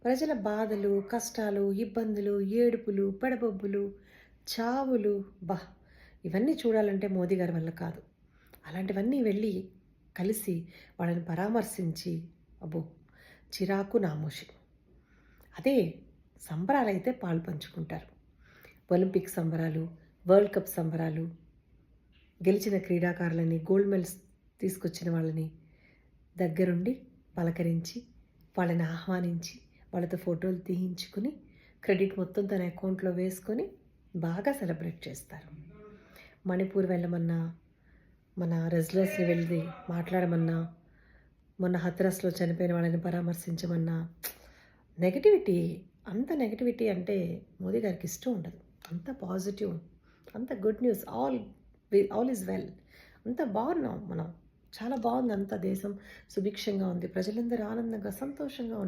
ప్రజల బాధలు, కష్టాలు, ఇబ్బందులు, ఏడుపులు, పెడబొబ్బులు, చావులు ఇవన్నీ చూడాలంటే మోదీ గారి వల్ల కాదు. అలాంటివన్నీ వెళ్ళి కలిసి వాళ్ళని పరామర్శించి అబ్బో! చిరాకు, నామోషి. అదే సంబరాలైతే పాలు పంచుకుంటారు. ఒలింపిక్ సంబరాలు, వరల్డ్ కప్ సంబరాలు, గెలిచిన క్రీడాకారులని, గోల్డ్ మెడల్స్ తీసుకొచ్చిన వాళ్ళని దగ్గరుండి పలకరించి, వాళ్ళని ఆహ్వానించి, వాళ్ళతో ఫోటోలు తీయించుకుని, క్రెడిట్ మొత్తం తన అకౌంట్‌లో వేసుకొని బాగా సెలబ్రేట్ చేస్తారు. మణిపూర్ వెళ్ళమన్నా, మన రెజ్లర్స్‌ని వెళ్ళి మాట్లాడమన్నా, మొన్న హత్రాస్‌లో చనిపోయిన వాళ్ళని పరామర్శించమన్నా, నెగటివిటీ, అంత నెగటివిటీ అంటే మోదీ గారికి ఇష్టం ఉండదు. అంత పాజిటివ్, అంత good news, all is well. అంత బాగున్నాం మనం. చాలా బాగుంది, అంతా దేశం సుభిక్షంగా ఉంది. ప్రజలందరూ ఆనందంగా, సంతోషంగా ఉన్నారు.